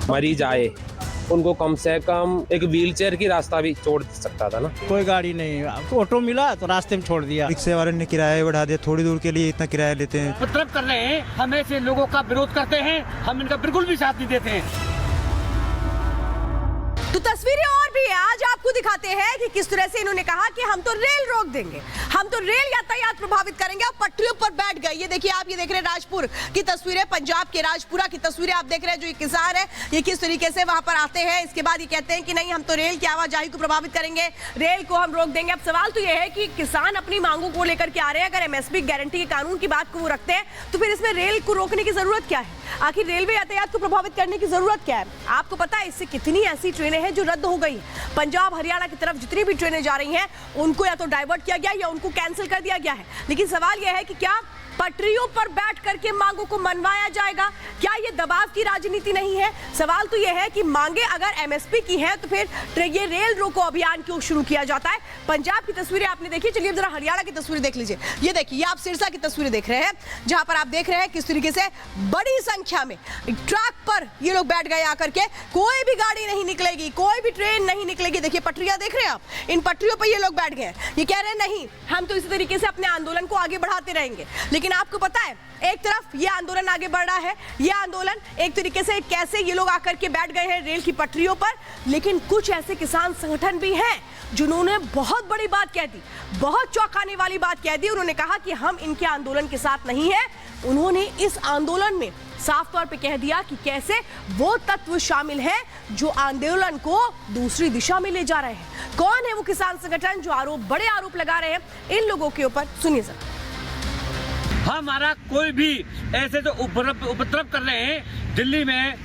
मरीज आए उनको कम से कम एक व्हीलचेयर की रास्ता भी छोड़ सकता था ना। कोई गाड़ी नहीं, ऑटो मिला तो रास्ते में छोड़ दिया। रिक्शे वाले ने किराया बढ़ा दिया, थोड़ी दूर के लिए इतना किराया लेते हैं। उपद्रव कर रहे हैं, हम ऐसे लोगों का विरोध करते हैं, हम इनका बिल्कुल भी साथ नहीं देते हैं। तो तस्वीरें और भी है, आज आपको दिखाते हैं कि किस तरह से इन्होंने कहा कि हम तो रेल रोक देंगे, हम तो रेल यातायात प्रभावित करेंगे। अब पटरियों पर बैठ गए। ये देखिए, आप ये देख रहे हैं राजपुर की तस्वीरें, पंजाब के राजपुरा की तस्वीरें आप देख रहे हैं। जो ये किसान है, ये किस तरीके से वहां पर आते हैं, इसके बाद ये कहते हैं कि नहीं हम तो रेल की आवाजाही को प्रभावित करेंगे, रेल को हम रोक देंगे। अब सवाल तो ये है कि किसान अपनी मांगों को लेकर के आ रहे हैं, अगर एमएसपी गारंटी के कानून की बात को वो रखते हैं तो फिर इसमें रेल को रोकने की जरूरत क्या है? आखिर रेलवे यातायात को प्रभावित करने की जरूरत क्या है? आपको पता है इससे कितनी ऐसी ट्रेनें हैं जो रद्द हो गई। पंजाब हरियाणा की तरफ जितनी भी ट्रेनें जा रही हैं उनको या तो डाइवर्ट किया गया या उनको कैंसिल कर दिया गया है। लेकिन सवाल यह है कि क्या पटरियों पर बैठ करके मांगों को मनवाया जाएगा? क्या ये दबाव की राजनीति नहीं है? सवाल तो यह है कि मांगे अगर एमएसपी की हैं तो फिर ये रेल रोको अभियान क्यों शुरू किया जाता है? पंजाब की तस्वीरें आपने देखी, चलिए जरा हरियाणा की तस्वीरें देख लीजिए। ये देखिए, आप सिरसा की तस्वीरें देख रहे हैं, जहां पर आप देख रहे हैं किस तरीके से बड़ी संख्या में ट्रैक पर ये लोग बैठ गए आकर के। कोई भी गाड़ी नहीं निकलेगी, कोई भी ट्रेन नहीं निकलेगी। देखिए पटरियां देख रहे हैं आप, इन पटरियों पर ये लोग बैठ गए। ये कह रहे हैं नहीं हम तो इसी तरीके से अपने आंदोलन को आगे बढ़ाते रहेंगे। लेकिन आपको पता है एक तरफ ये आंदोलन आगे बढ़ रहा है, ये आंदोलन एक तरीके से कैसे ये लोग आकर के बैठ गए हैं रेल की पटरियों पर। लेकिन कुछ ऐसे किसान संगठन भी हैं जिन्होंने बहुत बड़ी बात कह दी, बहुत चौंकाने वाली बात कह दी। उन्होंने कहा कि हम इनके आंदोलन के साथ नहीं है। उन्होंने इस आंदोलन में साफ तौर पे कह दिया कि कैसे वो तत्व शामिल हैं जो आंदोलन को दूसरी दिशा में ले जा रहे हैं। कौन है वो किसान संगठन जो बड़े आरोप लगा रहे हैं इन लोगों के ऊपर? सुनिए सर। हमारा कोई भी ऐसे जो उपद्रव कर रहे हैं दिल्ली में,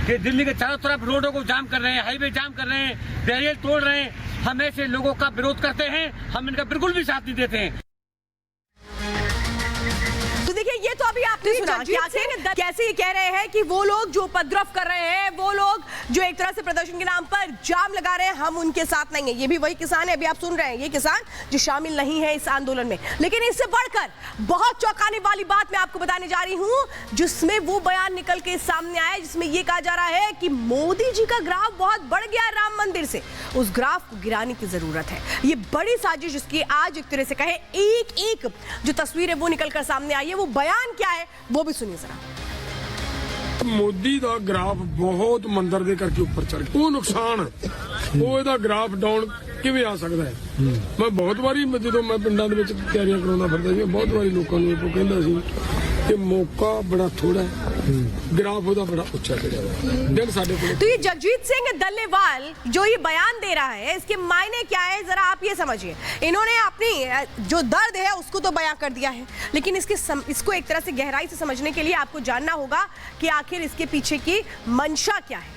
कि दिल्ली के चारों तरफ रोडों को जाम कर रहे हैं, हाईवे जाम कर रहे हैं, बैरियर तोड़ रहे हैं, हम ऐसे लोगों का विरोध करते हैं, हम इनका बिल्कुल भी साथ नहीं देते हैं। देखिए, ये तो अभी आपने सुना कि कैसे ये कह रहे हैं कि वो लोग जो उपद्रव कर रहे हैं, वो लोग जो एक तरह से प्रदर्शन के नाम पर जाम लगा रहे हैं, हम उनके साथ नहीं है। ये भी वही किसान है, अभी आप सुन रहे हैं, ये किसान जो शामिल नहीं है इस आंदोलन में। लेकिन इससे बढ़कर बहुत चौंकाने वाली बात मैं आपको बताने जा रही हूं, जिसमें वो बयान निकल के सामने आया जिसमें ये कहा जा रहा है कि मोदी जी का ग्राफ बहुत बढ़ गया है राम मंदिर से, उस ग्राफ को गिराने की जरूरत है। ये बड़ी साजिश जिसकी आज एक तरह से कहे एक एक जो तस्वीर है वो निकलकर सामने आई है। वो बयान क्या है वो भी सुनिए जरा। ਮੋਦੀ ਦਾ ਗ੍ਰਾਫ ਬਹੁਤ ਮੰਦਰ ਦੇ ਕਰਕੇ ਉੱਪਰ ਚੜ ਗਿਆ, ਉਹ ਨੁਕਸਾਨ ਉਹ ਇਹਦਾ ਗ੍ਰਾਫ ਡਾਊਨ ਕਿਵੇਂ ਆ ਸਕਦਾ ਹੈ? ਮੈਂ ਬਹੁਤ ਵਾਰੀ ਜਦੋਂ ਮੈਂ ਪਿੰਡਾਂ ਦੇ ਵਿੱਚ ਤਿਆਰੀਆਂ ਕਰਾਉਂਦਾ ਫਿਰਦਾ ਸੀ, ਬਹੁਤ ਵਾਰੀ ਲੋਕਾਂ ਨੂੰ ਇਹ ਕਹਿੰਦਾ ਸੀ कि मौका बड़ा थोड़ा है, ग्राफ होता बड़ा ऊंचा चढ़ा हुआ है। तो ये जगजीत सिंह दल्लेवाल जो ये बयान दे रहा है, इसके मायने क्या है जरा आप ये समझिए। इन्होंने अपनी जो दर्द है उसको तो बयां कर दिया है, लेकिन इसको एक तरह से गहराई से समझने के लिए आपको जानना होगा कि आखिर इसके पीछे की मंशा क्या है।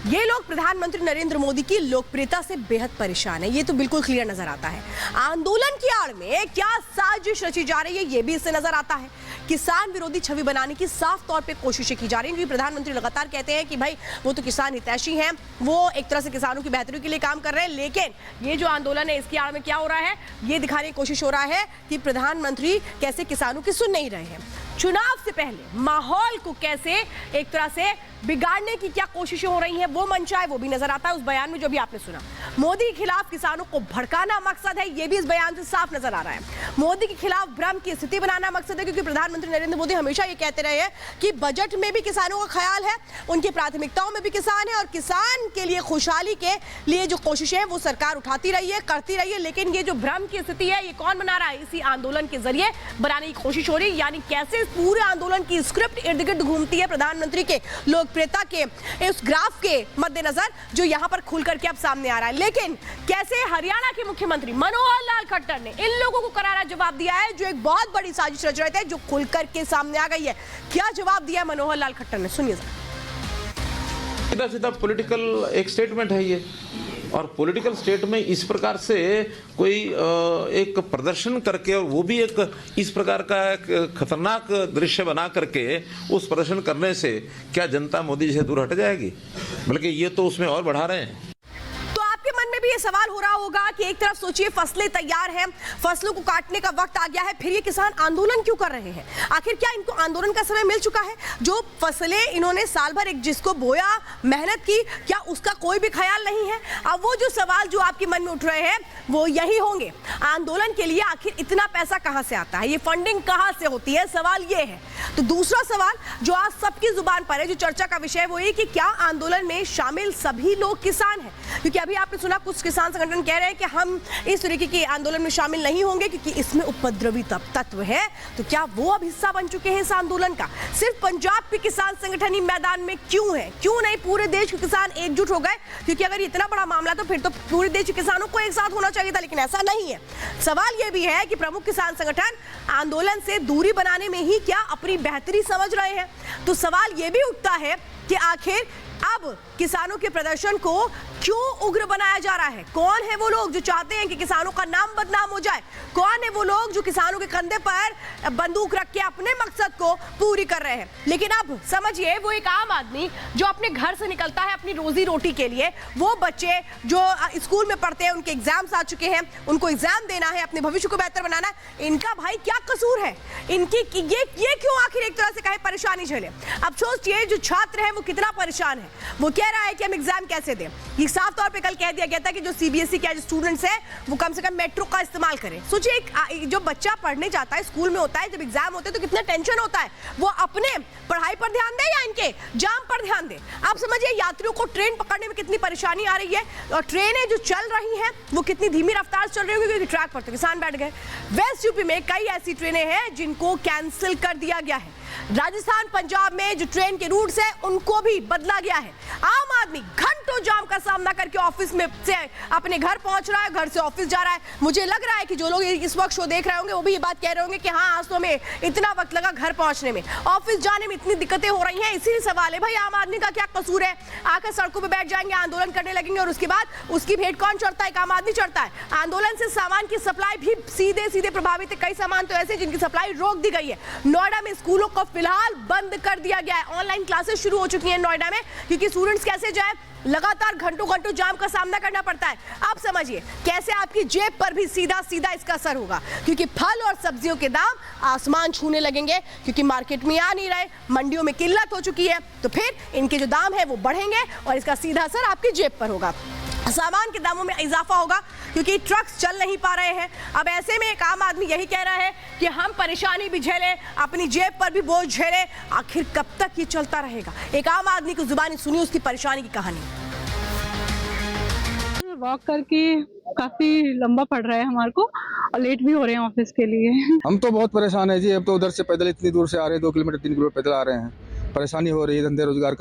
ये लोग प्रधानमंत्री नरेंद्र मोदी की लोकप्रियता से बेहद परेशान है, ये तो बिल्कुल क्लियर नजर आता है। आंदोलन की आड़ में क्या साजिश रची जा रही है ये भी इससे नजर आता है। किसान विरोधी छवि बनाने की साफ तौर पे कोशिशें की जा रही हैं, क्योंकि प्रधानमंत्री लगातार कहते हैं कि भाई वो तो किसान हितैषी हैं, वो एक तरह से किसानों की बेहतरी के लिए काम कर रहे हैं। लेकिन ये जो आंदोलन है इसकी आड़ में क्या हो रहा है ये दिखाने की कोशिश हो रहा है कि प्रधानमंत्री कैसे किसानों की सुन नहीं रहे हैं। चुनाव से पहले माहौल को कैसे एक तरह से बिगाड़ने की क्या कोशिशें हो रही हैं वो मंशा है, वो भी नजर आता है उस बयान में जो भी आपने सुना। मोदी के खिलाफ किसानों को भड़काना मकसद है, ये भी इस बयान से साफ नजर आ रहा है। मोदी के खिलाफ भ्रम की स्थिति बनाना मकसद है, क्योंकि प्रधानमंत्री नरेंद्र मोदी हमेशा ये कहते रहे हैं कि बजट में भी किसानों का ख्याल है, उनकी प्राथमिकताओं में भी किसान है, और किसान के लिए खुशहाली के लिए जो कोशिशें हैं वो सरकार उठाती रही है, करती रही है। लेकिन ये जो भ्रम की स्थिति है ये कौन बना रहा है? इसी आंदोलन के जरिए बनाने की कोशिश हो रही है। यानी कैसे पूरे आंदोलन की स्क्रिप्ट इर्द गिर्द घूमती है प्रधानमंत्री के लोकप्रियता के इस ग्राफ के मद्देनजर जो यहां पर खुल करके अब सामने आ रहा है। लेकिन कैसे हरियाणा के मुख्यमंत्री मनोहर लाल खट्टर ने इन लोगों को करारा जवाब दिया है जो एक बहुत बड़ी साजिश रच रहे थे, जो खुल करके सामने आ गई है। क्या जवाब दिया मनोहर लाल खट्टर ने, सुनिए जरा। सीधा सीधा पॉलिटिकल एक स्टेटमेंट है ये, और पॉलिटिकल स्टेट में इस प्रकार से कोई एक प्रदर्शन करके, और वो भी एक इस प्रकार का एक खतरनाक दृश्य बना करके उस प्रदर्शन करने से क्या जनता मोदी से दूर हट जाएगी? बल्कि ये तो उसमें और बढ़ा रहे हैं। तो आपके मन में भी भी ये सवाल हो रहा होगा कि एक तरफ सोचिए फसलें तैयार हैं, फसलों को काटने का वक्त आ गया है, फिर ये किसान आंदोलन क्यों कर रहे हैं? आखिर क्या इनको आंदोलन का समय मिल चुका है? जो फसलें इन्होंने साल भर एक जिसको बोया, मेहनत की, क्या उसका कोई भी ख्याल नहीं है? अब वो जो सवाल जो आपके मन में उठ रहे हैं वो यही होंगे, आंदोलन के लिए आखिर इतना पैसा कहां से आता है, ये फंडिंग कहां से होती है, सवाल ये है। तो दूसरा सवाल जो आज सबकी जुबान पर है, जो चर्चा का विषय, वो ये कि क्या आंदोलन में शामिल सभी लोग किसान हैं? क्योंकि अभी आपने सुना कुछ किसान संगठन कह रहे हैं कि हम इस तरीके के आंदोलन में शामिल नहीं होंगे क्योंकि इसमें उपद्रवी तत्व है। तो क्या वो अब हिस्सा बन चुके हैं इस आंदोलन का? सिर्फ पंजाब के किसान संगठन ही मैदान में क्यों है? क्यों नहीं पूरे देश के किसान एकजुट हो गए? क्योंकि अगर इतना बड़ा मामला तो फिर तो पूरे देश के किसानों को एक साथ होना चाहिए था, लेकिन ऐसा नहीं है। सवाल यह भी है कि प्रमुख किसान संगठन आंदोलन से दूरी बनाने में ही क्या अपनी बेहतरी समझ रहे हैं? तो सवाल यह भी उठता है कि आखिर अब किसानों के प्रदर्शन को क्यों उग्र बनाया जा रहा है? कौन है वो लोग जो चाहते हैं कि किसानों का नाम बदनाम हो जाए? कौन है वो लोग जो किसानों के कंधे पर बंदूक रख के अपने मकसद को पूरी कर रहे हैं? लेकिन अब समझिए, वो एक आम आदमी जो अपने घर से निकलता है अपनी रोजी रोटी के लिए, वो बच्चे जो स्कूल में पढ़ते हैं, उनके एग्जाम्स आ चुके हैं, उनको एग्जाम देना है, अपने भविष्य को बेहतर बनाना है, इनका भाई क्या कसूर है? इनकी ये क्यों आखिर एक तरह से कहे परेशानी झेले? अब सोचिए, जो छात्र है वो कितना परेशान है। वो कह रहा है कि हम एग्जाम कैसे दें। ये साफ तौर पे कल कह दिया गया था कि जो सीबीएसई के जो स्टूडेंट्स हैं वो कम से कम मेट्रो का इस्तेमाल करें। सोचिए, जो बच्चा पढ़ने जाता है, स्कूल में होता है, जब एग्जाम होते हैं तो कितना टेंशन होता है। वो अपने पढ़ाई पर ध्यान दे या इनके जाम पर ध्यान दे? आप समझिए, यात्रियों को ट्रेन पकड़ने में कितनी परेशानी आ रही है, और ट्रेनें जो चल रही हैं वो कितनी धीमी रफ्तार से चल रही होगी क्योंकि ट्रैक पर तो किसान बैठ गए। वेस्ट यूपी में कई ऐसी ट्रेनें हैं जिनको कैंसिल कर दिया गया है। राजस्थान, पंजाब में जो ट्रेन के रूट्स है उनको भी बदला गया है। आम आदमी घंटों जाम का सामना करके ऑफिस में से अपने घर पहुंच रहा है, घर से ऑफिस जा रहा है। मुझे लग रहा है कि जो लोग इस वक्त शो देख रहे होंगे वो भी ये बात कह रहे होंगे कि हाँ, आज तो हमें इतना वक्त लगा घर पहुंचने में, ऑफिस जाने में इतनी दिक्कतें हो रही हैं। इसीलिए सवाल है, भाई आम आदमी का क्या कसूर है? आकर सड़कों पर बैठ जाएंगे, आंदोलन करने लगेंगे और उसके बाद उसकी भेंट कौन चढ़ता है? एक आम आदमी चढ़ता है। आंदोलन से सामान की सप्लाई भी सीधे सीधे प्रभावित है। कई सामान तो ऐसे जिनकी सप्लाई रोक दी गई है। नोएडा में स्कूलों को फिलहाल बंद कर दिया गया है। ऑनलाइन क्लासेस शुरू हो चुकी हैं नोएडा में, क्योंकि स्टूडेंट्स कैसे जाए, लगातार घंटों जाम का सामना करना पड़ता है। आप समझिए कैसे आपकी जेब पर भी सीधा सीधा इसका असर होगा, क्योंकि फल और सब्जियों के दाम आसमान छूने लगेंगे, क्योंकि मार्केट में आ नहीं रहे, मंडियों में किल्लत हो चुकी है, तो फिर इनके जो दाम है वो बढ़ेंगे और इसका सीधा असर आपकी जेब पर होगा। सामान के दामों में इजाफा होगा क्योंकि ट्रक्स चल नहीं पा रहे हैं। अब ऐसे में एक आम आदमी यही कह रहा है कि हम परेशानी भी झेलें, अपनी जेब पर भी बोझ झेलें। आखिर कब तक ये चलता रहेगा? एक आम आदमी की जुबानी सुनी उसकी परेशानी की कहानी। वॉक करके काफी लंबा पड़ रहा है हमारे को और लेट भी हो रहे हैं ऑफिस के लिए। हम तो बहुत परेशान है जी। अब तो उधर से पैदल इतनी दूर से आ रहे हैं, 2 किलोमीटर 3 किलोमीटर पैदल आ रहे हैं। परेशानी हो रही है, धंधे रोजगार का